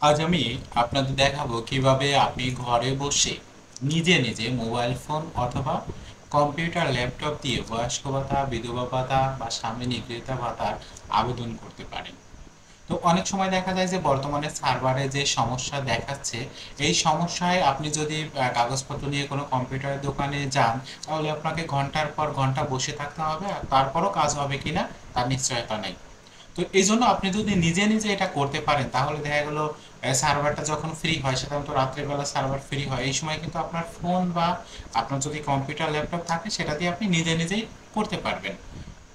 আজ আমি আপনাদের দেখাবো কিভাবে আপনি ঘরে বসে নিজে নিজে মোবাইল ফোন অথবা কম্পিউটার ল্যাপটপ দিয়ে বয়স্ক ভাতা বিধবা ভাতা বা স্বামী নিগৃহীতা ভাতার আবেদন করতে পারেন। তো অনেক সময় দেখা যায় যে বর্তমানে সার্ভারে যে সমস্যা দেখাচ্ছে, এই সমস্যায় আপনি যদি কাগজপত্র নিয়ে কোনো কম্পিউটারের দোকানে যান, তাহলে আপনাকে ঘন্টার পর ঘন্টা বসে থাকতে হবে, আর তারপরও কাজ হবে কিনা তার নিশ্চয়তা নেই। তো এই জন্য আপনি যদি নিজে নিজে এটা করতে পারেন, তাহলে দেখা গেল সার্ভারটা যখন ফ্রি হয়, সাধারণত রাত্রেবেলা সার্ভার ফ্রি হয়, এই সময় কিন্তু আপনার ফোন বা আপনার যদি কম্পিউটার ল্যাপটপ থাকে সেটা দিয়ে আপনি নিজে নিজেই করতে পারবেন।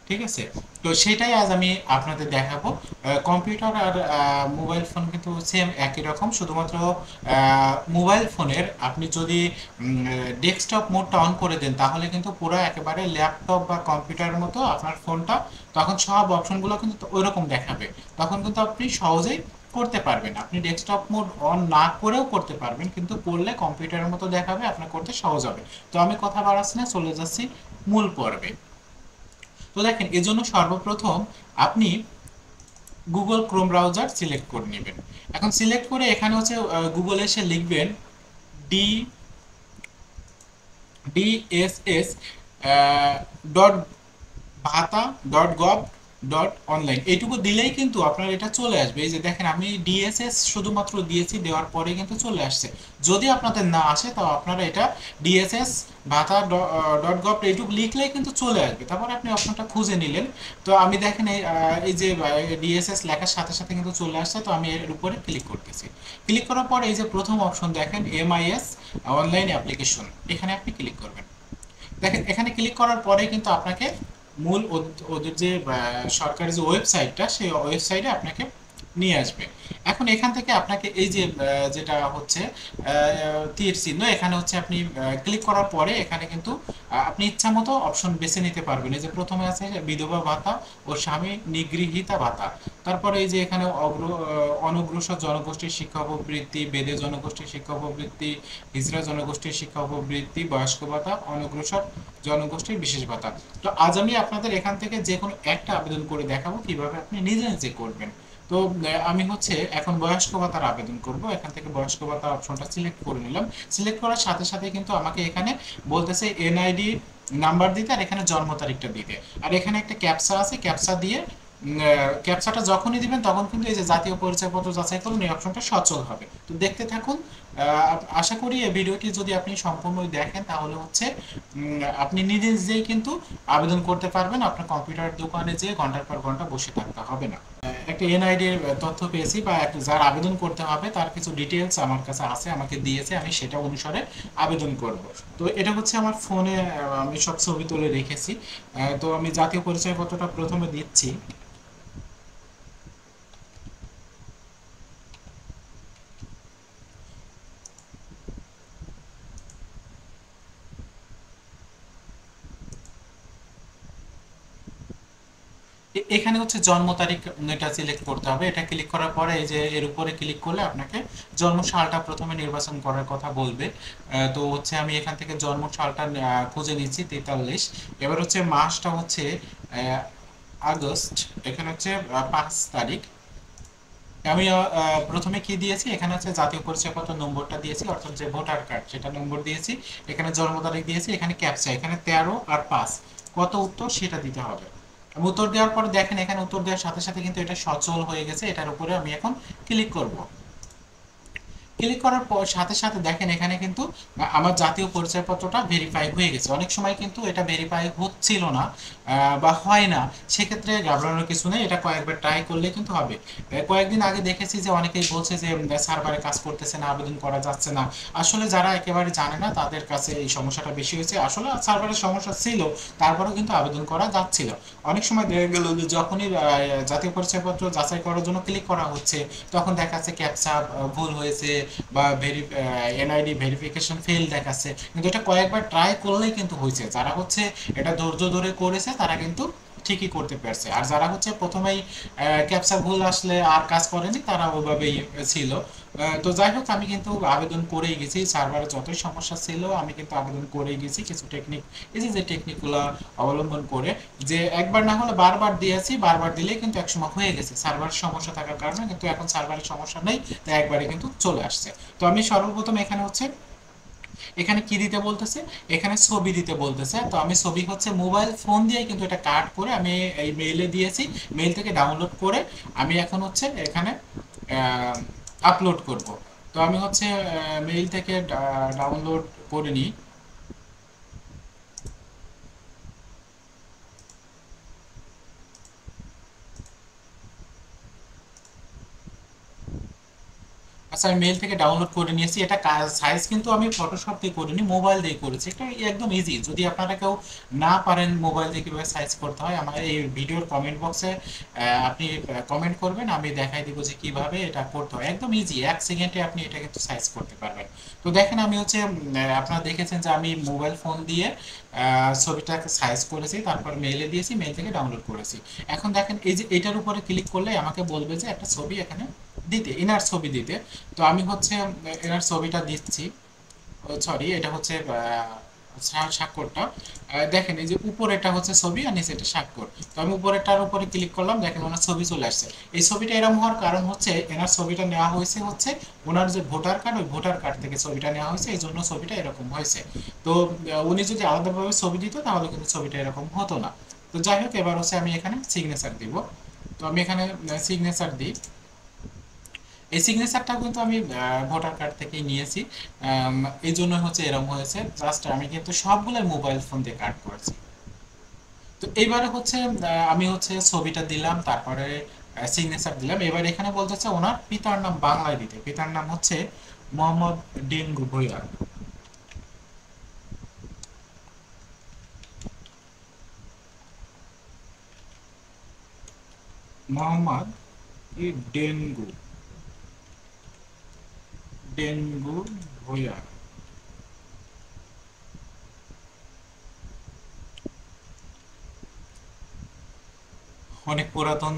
ঠিক আছে? তো সেটাই আজ আমি আপনাদের দেখাবো। কম্পিউটার আর মোবাইল ফোন কিন্তু সেম একই রকম, শুধুমাত্র মোবাইল ফোনের আপনি যদি ডেস্কটপ মোডটা অন করে দেন, তাহলে কিন্তু পুরো একেবারে ল্যাপটপ বা কম্পিউটারের মতো আপনার ফোনটা, তখন সব অপশনগুলো কিন্তু ওইরকম দেখাবে। তখন কিন্তু আপনি সহজেই করতে পারবেন। আপনি ডেস্কটপ মোড অন না করেও করতে পারবেন, কিন্তু করলে কম্পিউটারের মতো দেখাবে, আপনার করতে সহজ হবে। তো আমি কথা বাড়াচ্ছি না, চলে যাচ্ছি মূল পর্বে। তো দেখেন, এজন্য সর্বপ্রথম আপনি গুগল ক্রোম ব্রাউজার সিলেক্ট করে নেবেন। এখন সিলেক্ট করে এখানে হচ্ছে গুগলে এসে লিখবেন ডি ডিএসএস ডট ভাতা ডট গভ ডট অনলাইন, এইটুকু দিলেই কিন্তু আপনার এটা চলে আসবে। এই যে দেখেন, আমি ডিএসএস শুধুমাত্র দিয়েছি, দেওয়ার পরে কিন্তু চলে আসছে। যদি আপনাদের না আসে, তাও আপনারা এটা ডিএসএস ভাতা ডট গভ এইটুকু লিখলেই কিন্তু চলে আসবে। তারপর আপনি অপশনটা খুঁজে নিলেন। তো আমি দেখেন এই যে ডিএসএস লেখার সাথে সাথে কিন্তু চলে আসছে, তো আমি এর উপরে ক্লিক করতেছি। ক্লিক করার পরে এই যে প্রথম অপশন দেখেন, এমআইএস অনলাইন অ্যাপ্লিকেশন, এখানে আপনি ক্লিক করবেন। দেখেন, এখানে ক্লিক করার পরে কিন্তু আপনাকে মূল ওদের যে সরকারি যে ওয়েবসাইটটা, সেই ওয়েবসাইটে আপনাকে নিয়ে আসবে। এখন এখান থেকে আপনাকে এই যে যেটা হচ্ছে তীর চিহ্ন, এখানে হচ্ছে আপনি ক্লিক করার পরে এখানে কিন্তু আপনি ইচ্ছা মতো অপশন বেছে নিতে পারবেন। এই যে প্রথমে আছে বিধবা ভাতা ও স্বামী নিগৃহীতা ভাতা। তারপরে এই যে এখানে অনগ্রসর জনগোষ্ঠীর শিক্ষা উপবৃত্তি, বেদে জনগোষ্ঠীর শিক্ষা উপবৃত্তি, হিজড়া জনগোষ্ঠীর শিক্ষা উপবৃত্তি, বয়স্ক ভাতা, অনগ্রসর জনগোষ্ঠীর বিশেষ ভাতা। তো আজ আমি আপনাদের এখান থেকে যে কোনো একটা আবেদন করে দেখাবো কিভাবে আপনি নিজে নিজে করবেন। তো আমি হচ্ছে এখন বয়স্ক ভাতার আবেদন করব। এখান থেকে বয়স্ক ভাতা অপশনটা সিলেক্ট করে নিলাম। সিলেক্ট করার সাথে সাথে কিন্তু আমাকে এখানে বলতেছে এনআইডি নাম্বার দিতে, আর এখানে জন্ম তারিখটা দিতে, আর এখানে একটা ক্যাপচা আছে, ক্যাপচা দিয়ে ক্যাপচাটা যখনই দিবেন, তখন কিন্তু এই যে জাতীয় পরিচয়পত্র যাচাই করুন, এই অপশনটা সচল হবে। তো দেখতে থাকুন। আশা করি এই ভিডিওটি যদি আপনি সম্পূর্ণ দেখেন, তাহলে হচ্ছে আপনি নিজে নিজেই কিন্তু আবেদন করতে পারবেন। আপনার কম্পিউটার দোকানে যেয়ে ঘন্টার পর ঘন্টা বসে থাকতে হবে না। একটা এনআইডির তথ্য পেয়েছি, বা যার আবেদন করতে হবে তার কিছু ডিটেলস আমার কাছে আছে, আমাকে দিয়েছে, আমি সেটা অনুসারে আবেদন করব। তো এটা হচ্ছে আমার ফোনে, আমি সব ছবি তুলে রেখেছি। তো আমি জাতীয় পরিচয়পত্রটা প্রথমে দিচ্ছি। এখানে হচ্ছে জন্ম তারিখ, এটা সিলেক্ট করতে হবে। এটা ক্লিক করার পরে এই যে এর উপরে ক্লিক করলে আপনাকে জন্ম সালটা প্রথমে নির্বাচন করার কথা বলবে। তো হচ্ছে আমি এখান থেকে জন্ম সালটা খুঁজে নিচ্ছি, 43। এবার হচ্ছে মাসটা হচ্ছে আগস্ট, এখানে হচ্ছে 5 তারিখ। আমি প্রথমে কি দিয়েছি, এখানে হচ্ছে জাতীয় পরিচয়পত্র নম্বরটা দিয়েছি, অর্থাৎ যে ভোটার কার্ড সেটা নম্বর দিয়েছি। এখানে জন্ম তারিখ দিয়েছি, এখানে ক্যাপচা, এখানে 13 আর 5 কত উত্তর সেটা দিতে হবে। উত্তর দেওয়ার পর দেখেন, এখানে উত্তর দেওয়ার সাথে সাথে কিন্তু এটা সচল হয়ে গেছে। এটার উপরে আমি এখন ক্লিক করব। ক্লিক করার পর সাথে সাথে দেখেন, এখানে কিন্তু আমার জাতীয় পরিচয়পত্রটা ভেরিফাই হয়ে গেছে। অনেক সময় কিন্তু এটা ভেরিফাই হচ্ছিল না বা হয় না, সেক্ষেত্রে ঘাবড়ানোর কিছু নেই, এটা কয়েকবার ট্রাই করলে কিন্তু হবে। কয়েকদিন আগে দেখেছি যে অনেকেই বলছে যে সার্ভারে কাজ করতেছে না, আবেদন করা যাচ্ছে না। আসলে যারা একেবারে জানে না, তাদের কাছে এই সমস্যাটা বেশি হয়েছে। আসলে সার্ভারের সমস্যা ছিল, তারপরেও কিন্তু আবেদন করা যাচ্ছিল। অনেক সময় দেখা গেল যে যখনই জাতীয় পরিচয়পত্র যাচাই করার জন্য ক্লিক করা হচ্ছে, তখন দেখা যাচ্ছে ক্যাপচা ভুল হয়েছে, বা এনআইডি ভেরিফিকেশন ফেল দেখাচ্ছে। কিন্তু এটা কয়েকবার ট্রাই করলেই কিন্তু হয়েছে। যারা হচ্ছে এটা ধৈর্য ধরে করেছে, তারা কিন্তু ঠিকই করতে পারছে। আর যারা হচ্ছে প্রথমেই ক্যাপচা ভুল আসলে আর কাজ করেনি তারা ওইভাবেই ছিল। তো যাই হোক, আমি কিন্তু আবেদন করেই গেছি, সার্ভারে যতই সমস্যা ছিল আমি কিন্তু আবেদন করেই গেছি কিছু টেকনিক, এই যে টেকনিকগুলো অবলম্বন করে, যে একবার না হলে বারবার দিয়েছি, বারবার দিলেই কিন্তু একসময় হয়ে গেছে। সার্ভারের সমস্যা থাকার কারণে কিন্তু এখন সার্ভারের সমস্যা নেই, তাই একবারে কিন্তু চলে আসছে। তো আমি সর্বপ্রথম এখানে হচ্ছে, এখানে কি দিতে বলতেছে, এখানে ছবি দিতে বলতেছে। তো আমি ছবি হচ্ছে মোবাইল ফোন দিয়ে কিন্তু এটা কাট করে আমি এই মেইলে দিয়েছি, মেইল থেকে ডাউনলোড করে আমি এখন হচ্ছে এখানে আপলোড করব। তো আমি হচ্ছে মেইল থেকে ডাউনলোড করে নিই। আচ্ছা, আমি মেল থেকে ডাউনলোড করে নিয়েছি। এটা সাইজ কিন্তু আমি ফটোশপ দিয়ে করিনি, মোবাইল দিয়ে করেছি। এটা একদম ইজি। যদি আপনারা কেউ না পারেন মোবাইল দিয়ে কীভাবে সাইজ করতে হয়, আমার এই ভিডিওর কমেন্ট বক্সে আপনি কমেন্ট করবেন, আমি দেখাই দিব যে কিভাবে এটা করতে হয়। একদম ইজি, 1 সেকেন্ডে আপনি এটা কিন্তু সাইজ করতে পারবেন। তো দেখেন আমি হচ্ছে আপনারা দেখেছেন যে আমি মোবাইল ফোন দিয়ে ছবিটাকে সাইজ করেছি, তারপর মেইলে দিয়েছি, মেইল থেকে ডাউনলোড করেছি। এখন দেখেন এই যে এটার উপরে ক্লিক করলে আমাকে বলবে যে একটা ছবি এখানে দিতে, ইনার ছবি দিতে। তো আমি হচ্ছে এনার ছবিটা দিচ্ছি। সরি, এটা হচ্ছে স্বাক্ষরটা। দেখেন এই যে উপরে এটা হচ্ছে ছবি আর নিচে এটা স্বাক্ষর। তো আমি উপরেরটার উপরে ক্লিক করলাম, দেখেন ওনার ছবি চলে আসছে। এই ছবিটা এরকম হওয়ার কারণ হচ্ছে এনার ছবিটা নেওয়া হয়েছে হচ্ছে ওনার যে ভোটার কার্ড, ওই ভোটার কার্ড থেকে ছবিটা নেওয়া হয়েছে, এই জন্য ছবিটা এরকম হয়েছে। তো উনি যদি আলাদাভাবে ছবি দিত তাহলে কিন্তু ছবিটা এরকম হতো না। তো যাই হোক, এবার হচ্ছে আমি এখানে সিগনেচার দিব। তো আমি এখানে সিগনেচার দিই। এই সিগনেচারটা কিন্তু আমি ভোটার কার্ড থেকেই নিয়েছি, এই জন্য হচ্ছে এরকম হয়েছে। জাস্ট আমি কিন্তু সবগুলোই মোবাইল ফোন দিয়ে কাট করেছি। তো এইবারে হচ্ছে আমি হচ্ছে ছবিটা দিলাম, তারপরে সিগনেচার দিলাম। এবার এখানে বলতে হচ্ছে ওনার পিতার নাম বাংলায় দিতে। পিতার নাম হচ্ছে Mohammad dengue Bhuiyan. Mohammad dengue dengue Bhuiyan. অনেক পুরাতন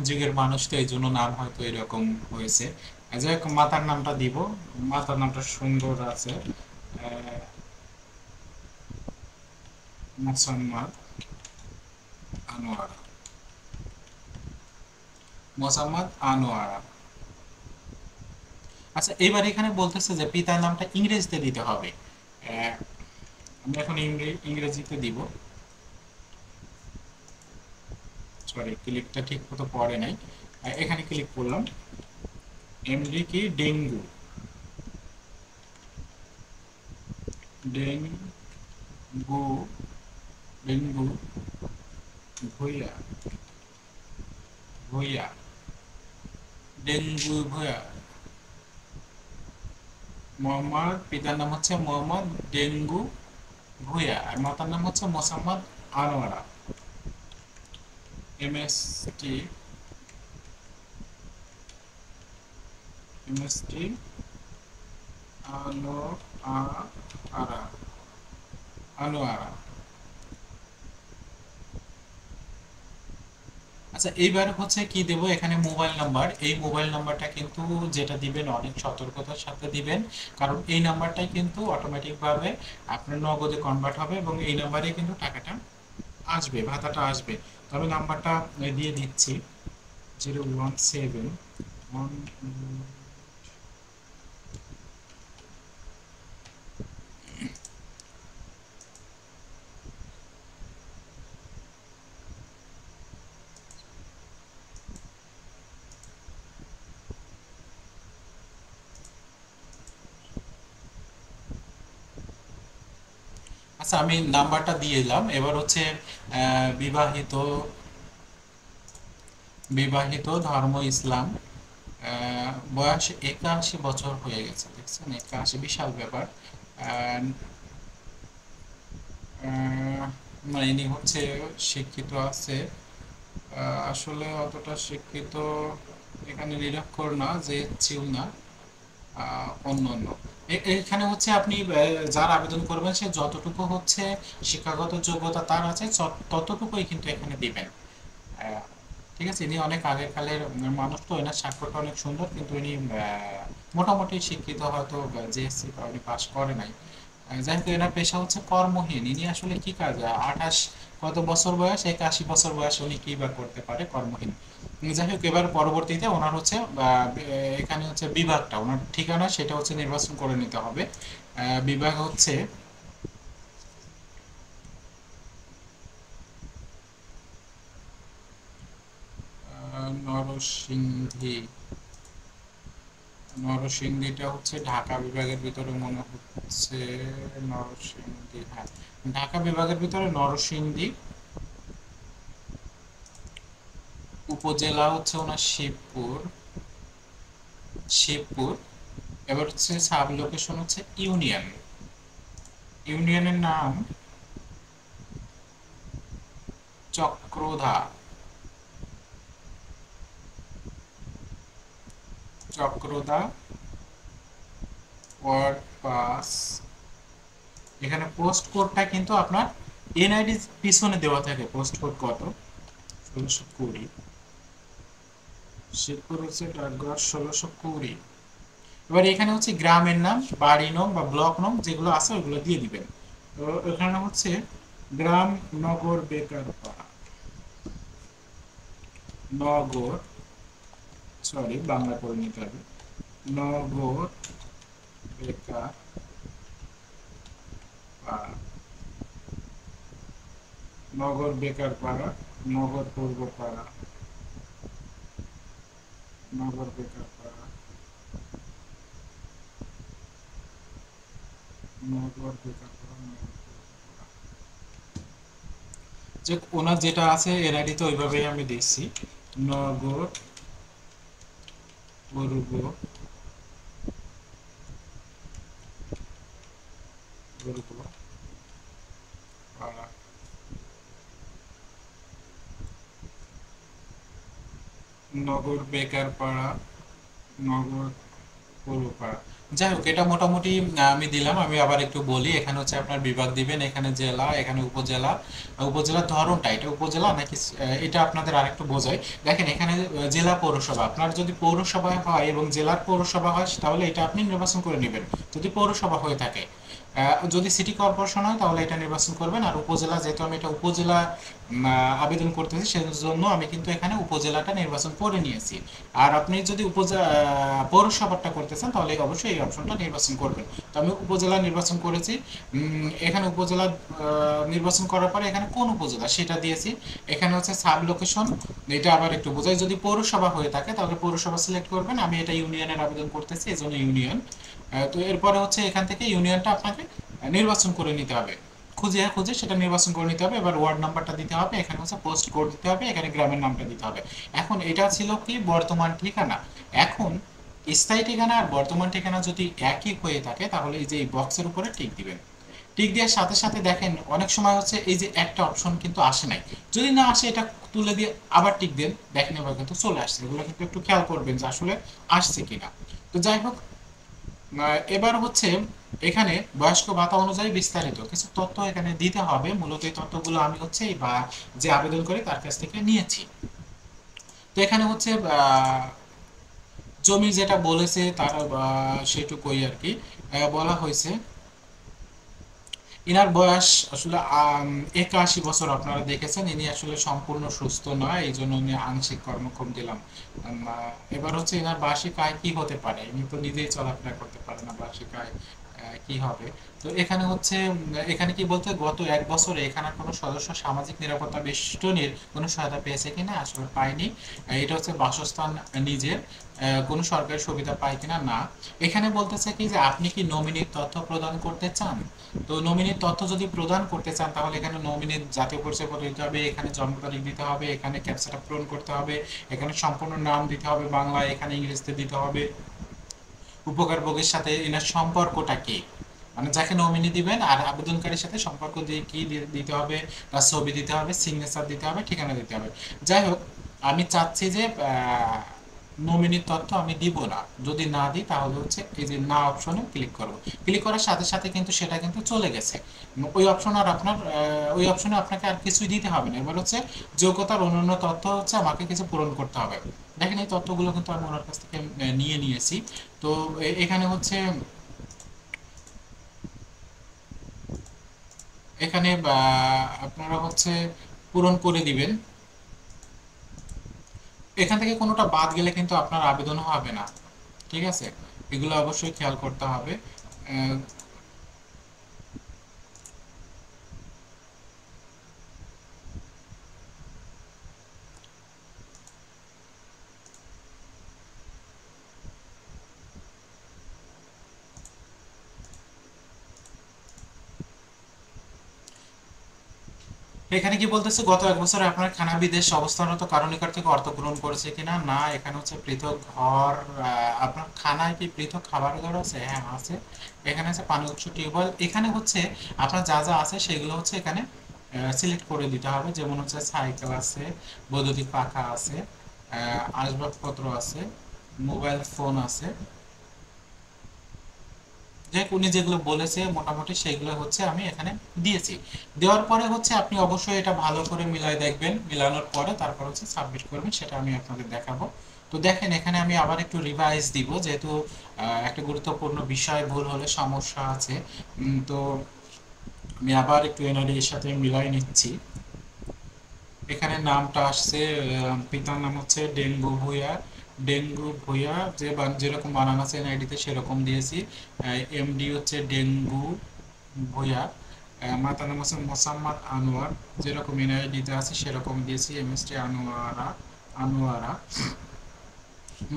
যুগের মানুষ, তো এই জন্য নাম হয়তো এরকম হয়েছে। যাই হোক, মাতার নামটা দিব। মাতার নামটা সুন্দর আছে, আহ, মোসাম্মদ আনোয়ারা। মোসাম্মদ আনোয়ারা। আচ্ছা, এবার এখানে বলতেছে যে পিতার নামটা ইংরেজিতে দিতে হবে। আমি এখন ইংরেজিতে দিব। সরি, ক্লিকটা ঠিক মতো পড়ে নাই। এখানে ক্লিক করলাম। এমডি কি ডেঙ্গু, ডেঙ্গু ডেঙ্গু ভুইয়া, ভুইয়া, ডেঙ্গু ভুইয়া। মোহাম্মদ, পিতার নাম হচ্ছে মোহাম্মদ ডেঙ্গু ভুইয়া, আর মাতার নাম হচ্ছে মোসাম্মদ আনোয়ারা। MST, MST Anowara, Anowara. আচ্ছা, এইবার হচ্ছে কি দেব, এখানে মোবাইল নাম্বার। এই মোবাইল নাম্বারটা কিন্তু যেটা দিবেন অনেক সতর্কতার সাথে দিবেন, কারণ এই নাম্বারটাই কিন্তু অটোমেটিক ভাবে আপনার নগদে কনভার্ট হবে এবং এই নাম্বারে কিন্তু টাকাটা আসবে, ভাতাটা আসবে। তো আমি নাম্বারটা দিয়ে দিচ্ছি, 017 আচ্ছা, আমি নাম্বারটা দিয়ে দিলাম। এবার হচ্ছে বিবাহিত, বিবাহিত, ধর্ম ইসলাম, বয়স 81 বছর হয়ে গেছে। দেখছেন, 81, বিশাল ব্যাপার। আহ, আহ, মানে ইনি হচ্ছে শিক্ষিত আছে, আসলে অতটা শিক্ষিত এখানে নিরক্ষর না, যে ছিল না। অন্য অন্য এখানে হচ্ছে আপনি যার আবেদন করবেন সে যতটুকু হচ্ছে শিক্ষাগত যোগ্যতা তার আছে ততটুকুই কিন্তু এখানে দিবেন। আহ, ঠিক আছে, ইনি অনেক আগেকালের মানুষ, তো এনার স্বাক্ষরটা অনেক সুন্দর, কিন্তু ইনি মোটামুটি শিক্ষিত, হয়তো জিএসসি বা উনি পাস করে নাই। যাই হোক, এনার পেশা হচ্ছে কর্মহীন। ইনি আসলে কি কাজ, 28 কত বছর বয়স, 81 বছর বয়স, উনি কি বা করতে পারে কর্মহীন। যাই হোক, এবার পরবর্তীতে ওনার হচ্ছে এখানে হচ্ছে বিভাগটা, ওনার ঠিকানা সেটা হচ্ছে নির্বাচন করে নিতে হবে। বিভাগ হচ্ছে নরসিংদী। নরসিংদীটা হচ্ছে ঢাকা বিভাগের ভিতরে মনে হচ্ছে। নরসিংদী, হ্যাঁ, ঢাকা বিভাগের ভিতরে নরসিংদী। উপজেলা হচ্ছে ওনার শিবপুর। শিবপুর। এবার হচ্ছে সাব লোকেশন হচ্ছে ইউনিয়ন। ইউনিয়নের নাম চক্রধা। চক্রধা ওয়ার্ড পাস। এখানে পোস্ট কোডটা কিন্তু আপনার এনআইডি পিছনে দেওয়া থাকে, পোস্ট কোড কত, 1620। শিবপুর হচ্ছে ডাকঘর 1620। এবার এখানে হচ্ছে গ্রামের নাম, বাড়ি নং বা ব্লক নং যেগুলো আছে ওগুলো দিয়ে দিবেন। তো এখানে হচ্ছে গ্রাম নগর বেকার পাড়া। নগর, সরি বাংলা করে নিতে হবে, নগর বেকার পাড়া। নগর বেকার পাড়া, নগর পূর্ব পাড়া, নগর বেকার পাড়া, নগর বেকার পাড়া, নগর পূর্ব পাড়া। যে ওনার যেটা আছে এনআইডি তো ওইভাবেই আমি দিচ্ছি, নগর পূর্ব পূর্ব পাড়া। নগর বেকার পাড়া, নগর পূর্বপাড়া। যাই হোক, এটা মোটামুটি আমি দিলাম। আমি আবার একটু বলি, এখানে হচ্ছে আপনার বিভাগ দিবেন, এখানে জেলা, এখানে উপজেলা। উপজেলার ধরনটা, এটা উপজেলা নাকি এটা আপনাদের আরেকটু বোঝাই। দেখেন এখানে জেলা পৌরসভা, আপনার যদি পৌরসভা হয় এবং জেলার পৌরসভা হয় তাহলে এটা আপনি নির্বাচন করে নেবেন, যদি পৌরসভা হয়ে থাকে। যদি সিটি কর্পোরেশন হয় তাহলে এটা নির্বাচন করবেন। আর উপজেলা, যেহেতু আমি এটা উপজেলা আবেদন করতেছি সেজন্য আমি কিন্তু এখানে উপজেলাটা নির্বাচন করে নিয়েছি। আর আপনি যদি পৌরসভাটা করতে চান তাহলে অবশ্যই এই অপশনটা নির্বাচন করবেন। তো আমি উপজেলা নির্বাচন করেছি। এখানে উপজেলা নির্বাচন করার পরে এখানে কোন উপজেলা সেটা দিয়েছি। এখানে হচ্ছে সাব লোকেশন, এটা আবার একটু বোঝাই, যদি পৌরসভা হয়ে থাকে তাহলে পৌরসভা সিলেক্ট করবেন। আমি এটা ইউনিয়নের আবেদন করতেছি, এজন্য ইউনিয়ন। তো এরপরে হচ্ছে এখান থেকে ইউনিয়নটা আপনাকে নির্বাচন করে নিতে হবে, খুঁজে খুঁজে সেটা নির্বাচন করে নিতে হবে। এবার ওয়ার্ড নাম্বারটা দিতে হবে, এখানে হচ্ছে পোস্ট কোড দিতে হবে, এখানে গ্রামের নামটা দিতে হবে। এখন এটা ছিল কি বর্তমান ঠিকানা। এখন স্থায়ী ঠিকানা আর বর্তমান ঠিকানা যদি একই হয়ে থাকে তাহলে এই যে এই বক্সের উপরে টিক দিবেন। টিক দেওয়ার সাথে সাথে দেখেন অনেক সময় হচ্ছে এই যে একটা অপশন কিন্তু আসে নাই, যদি না আসে এটা তুলে দিয়ে আবার টিক দেন, দেখেন এবার কিন্তু চলে আসছে। এগুলো কিন্তু একটু খেয়াল করবেন যে আসলে আসছে কিনা। তো যাই হোক, এবার হচ্ছে এখানে বয়স্ক ভাতা অনুযায়ী বিস্তারিত কিছু তথ্য এখানে দিতে হবে। মূলত এই তথ্যগুলো আমি হচ্ছে বা যে আবেদন করে তার কাছ থেকে নিয়েছি। তো এখানে হচ্ছে জমি যেটা বলেছে তার সেটুকুই আর কি বলা হয়েছে। ইনার বয়স আসলে 81 বছর, আপনারা দেখেছেন। ইনি আসলে সম্পূর্ণ সুস্থ নয়, এই জন্য উনি আংশিক কর্মক্ষম দিলাম। এবার হচ্ছে ইনার বার্ষিক আয় কি হতে পারে, ইনি তো নিজেই চলাফেরা করতে পারে না, বার্ষিক আয় কি হবে। তো এখানে হচ্ছে এখানে কি বলতে, গত 1 বছরে এখানে কোনো সদস্য সামাজিক নিরাপত্তা বেষ্টনীর কোনো সহায়তা পেয়েছে কিনা, আসলে পায়নি। এটা হচ্ছে বাসস্থান নিজের, কোনো সরকারি সুবিধা পায় কিনা, না। এখানে বলতেছে কি যে আপনি কি নমিনির তথ্য প্রদান করতে চান। তো নমিনির তথ্য যদি প্রদান করতে চান তাহলে এখানে নমিনির জাতীয় পরিচয়পত্র দিতে হবে, এখানে জন্ম তারিখ দিতে হবে, এখানে ক্যাপচাটা পূরণ করতে হবে, এখানে সম্পূর্ণ নাম দিতে হবে বাংলায়, এখানে ইংরেজিতে দিতে হবে। উপকারভোগীর সাথে এনার সম্পর্কটা কি, মানে যাকে নমিনি দিবেন আর আবেদনকারীর সাথে সম্পর্ক দিয়ে কি দিতে হবে, তার ছবি দিতে হবে, সিগনেচার দিতে হবে, ঠিকানা দিতে হবে। যাই হোক, আমি চাচ্ছি যে নমিনির তথ্য আমি দিব না। যদি না দিই তাহলে হচ্ছে এই যে না অপশনে ক্লিক করব, ক্লিক করার সাথে সাথে কিন্তু সেটা কিন্তু চলে গেছে। ওই অপশন আর আপনার ওই অপশনে আপনাকে আর কিছুই দিতে হবে না। এবার হচ্ছে যোগ্যতার অন্যান্য তথ্য হচ্ছে আমাকে কিছু পূরণ করতে হবে। দেখেন এই তথ্যগুলো কিন্তু আমি ওনার কাছ থেকে নিয়ে নিয়েছি। তো এখানে হচ্ছে এখানে আপনারা হচ্ছে পূরণ করে দিবেন। এখান থেকে কোনোটা বাদ গেলে কিন্তু আপনার আবেদন হবে না, ঠিক আছে? এগুলো অবশ্যই খেয়াল করতে হবে। আহ, এখানে কি বলতেছে, গত 1 বছরে আপনার খানা বিদেশ অবস্থানরত কারণিকার থেকে অর্থ গ্রহণ করেছে কিনা? না, এখানে হচ্ছে পৃথক ঘর। আপনার খানায় কি পৃথক খাবার ঘর আছে? হ্যাঁ আছে। এখানে আছে পানি উৎস, টিউবওয়েল। এখানে হচ্ছে আপনার যা যা আছে সেগুলো হচ্ছে এখানে সিলেক্ট করে দিতে হবে। যেমন হচ্ছে সাইকেল আছে, বৈদ্যুতিক পাখা আছে, আসবাবপত্র আছে, মোবাইল ফোন আছে। যাই হোক, উনি যেগুলো বলেছে মোটামুটি সেগুলো হচ্ছে আমি এখানে দিয়েছি। দেওয়ার পরে হচ্ছে আপনি অবশ্যই এটা ভালো করে মিলাই দেখবেন, মিলানোর পরে তারপর হচ্ছে সাবমিট করবেন, সেটা আমি আপনাদের দেখাবো। তো দেখেন এখানে আমি আবার একটু রিভাইজ দিব, যেহেতু একটা গুরুত্বপূর্ণ বিষয় ভুল হলে সমস্যা আছে। তো আমি আবার একটু এনআইডি এর সাথে মিলাই নিচ্ছি। এখানে নামটা আসছে, পিতার নাম হচ্ছে ডেঙ্গু ভুঁইয়া। ডেঙ্গু ভুঁইয়া যে যেরকম বানান আছে এনআইডিতে সেরকম দিয়েছি। এমডি হচ্ছে ডেঙ্গু ভুঁইয়া। মাতার নাম হচ্ছে মোসাম্মদ আনোয়ার, যেরকম এনআইডিতে আছে সেরকম দিয়েছি। MST Anowara, Anowara.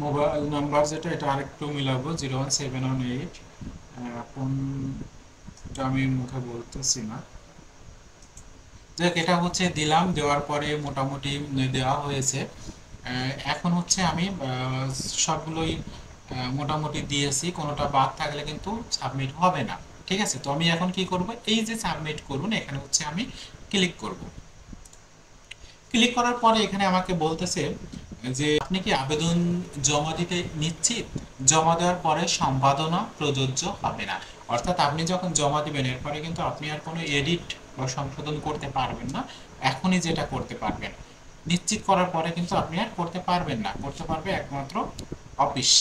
Mobile number যেটা, এটা আরেকটু মিলাবো, 01718। কোনটা আমি মুখে বলতেছি না। দেখ, এটা হচ্ছে দিলাম, দেওয়ার পরে মোটামুটি দেওয়া হয়েছে। এখন হচ্ছে আমি সবগুলোই মোটামুটি দিয়েছি, কোনোটা বাদ থাকলে কিন্তু সাবমিট হবে না। ঠিক আছে, তো আমি এখন কি করব, এই যে সাবমিট করুন এখানে হচ্ছে আমি ক্লিক করব। ক্লিক করার পরে এখানে আমাকে বলতেছে যে আপনি কি আবেদন জমা দিতে নিশ্চিত? জমা দেওয়ার পরে সম্পাদনা প্রযোজ্য হবে না। অর্থাৎ আপনি যখন জমা দিবেন এরপরে কিন্তু আপনি আর কোনো এডিট বা সংশোধন করতে পারবেন না। এখনই যেটা করতে পারবেন, নিশ্চিত করার পরে কিন্তু আপনি আর করতে পারবেন না, করতে পারবে একমাত্র অফিস।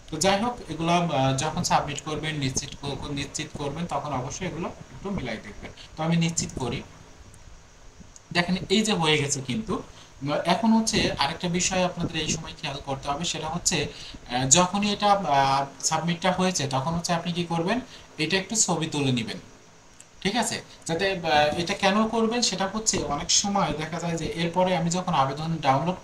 তো যাই হোক, এগুলো যখন সাবমিট করবেন, নিশ্চিত করবেন, তখন অবশ্যই এগুলো একটু মিলাই দেখবেন। তো আমি নিশ্চিত করি। দেখেন এই যে হয়ে গেছে কিন্তু। এখন হচ্ছে আরেকটা বিষয় আপনাদের এই সময় খেয়াল করতে হবে, সেটা হচ্ছে যখনই এটা সাবমিটটা হয়েছে তখন হচ্ছে আপনি কি করবেন, এটা একটু ছবি তুলে নেবেন। ঠিক আছে, যাতে এটা কেন করবেন সেটা হচ্ছে অনেক সময় দেখা যায় যে এরপরে আমি যখন আবেদন ডাউনলোড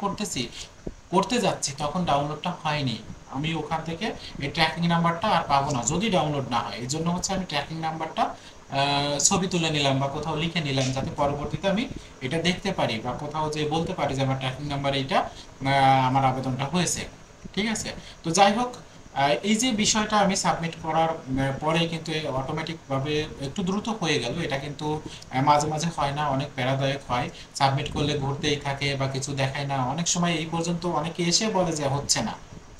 করতে যাচ্ছি তখন ডাউনলোডটা হয়নি। আমি ওখান থেকে এই ট্র্যাকিং নাম্বারটা আর পাবো না যদি ডাউনলোড না হয়। এই জন্য হচ্ছে আমি ট্র্যাকিং নাম্বারটা ছবি তুলে নিলাম বা কোথাও লিখে নিলাম, যাতে পরবর্তীতে আমি এটা দেখতে পারি বা কোথাও যে বলতে পারি যে আমার ট্র্যাকিং নাম্বার এইটা, আমার আবেদনটা হয়েছে। ঠিক আছে, তো যাই হোক, এই যে বিষয়টা আমি সাবমিট করার পরে কিন্তু অটোমেটিক ভাবে একটু দ্রুত হয়ে গেল। এটা কিন্তু মাঝে মাঝে হয় না, অনেক প্যারাদায়ক হয়। সাবমিট করলে ঘুরতেই থাকে বা কিছু দেখায় না, অনেক সময় এই পর্যন্ত অনেকে এসে বলে যে হচ্ছে না,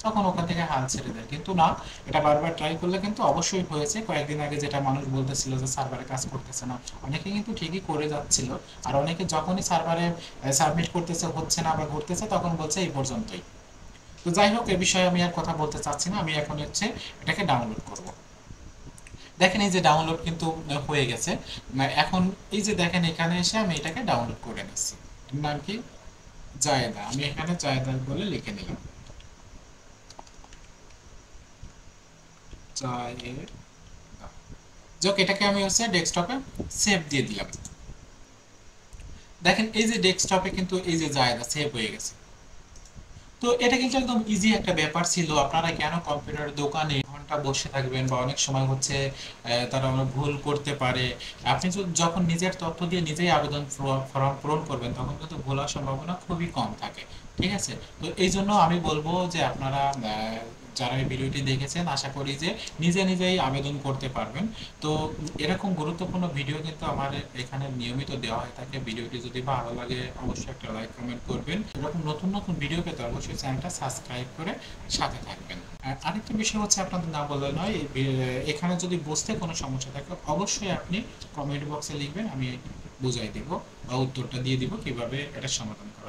তখন ওখান থেকে হাল ছেড়ে দেয়। কিন্তু না, এটা বারবার ট্রাই করলে কিন্তু অবশ্যই হয়েছে। কয়েকদিন আগে যেটা মানুষ বলতেছিল যে সার্ভারে কাজ করতেছে না, অনেকে কিন্তু ঠিকই করে যাচ্ছিল। আর অনেকে যখনই সার্ভারে সাবমিট করতেছে হচ্ছে না বা ঘুরতেছে তখন বলছে এই পর্যন্তই। তো যাই হোক, এ বিষয়ে আমি আর কথা বলতে চাচ্ছি না, আমি এখন হচ্ছে এটাকে ডাউনলোড করব। দেখেন এই যে ডাউনলোড কিন্তু হয়ে গেছে। এখন এই যে দেখেন এখানে এসে আমি এটাকে ডাউনলোড করে নিচ্ছি। এর নাম কি, জায়েদা। আমি এখানে জায়েদা বলে লিখে নিলাম, জায়েদা। যাক, এটাকে আমি হচ্ছে ডেস্কটপে সেভ দিয়ে দিলাম। দেখেন এই যে ডেস্কটপে কিন্তু এই যে জায়েদা সেভ হয়ে গেছে। তো এটা কিন্তু একদম ইজি একটা ব্যাপার ছিল। আপনারা কেন কম্পিউটার দোকানে ঘন্টা বসে থাকবেন, বা অনেক সময় হচ্ছে তারা ভুল করতে পারে। আপনি যখন নিজের তথ্য দিয়ে নিজেই আবেদন ফর্ম পূরণ করবেন তখন কিন্তু ভুল হওয়ার সম্ভাবনা খুবই কম থাকে। ঠিক আছে, তো এই জন্য আমি বলবো যে আপনারা যারা এই ভিডিওটি দেখেছেন আশা করি যে নিজে নিজেই আবেদন করতে পারবেন। তো এরকম গুরুত্বপূর্ণ ভিডিও কিন্তু আমার এখানে নিয়মিত দেওয়া হয়ে থাকে। ভিডিওটি যদি ভালো লাগে অবশ্যই একটা লাইক কমেন্ট করবেন। এরকম নতুন নতুন ভিডিও পেতে অবশ্যই চ্যানেলটা সাবস্ক্রাইব করে সাথে থাকবেন। আর আরেকটা বিষয় হচ্ছে, আপনাদের না বললে নয়, এখানে যদি বুঝতে কোনো সমস্যা থাকে অবশ্যই আপনি কমেন্ট বক্সে লিখবেন, আমি বুঝাই দিব বা উত্তরটা দিয়ে দিব কিভাবে এটা সমাধান করা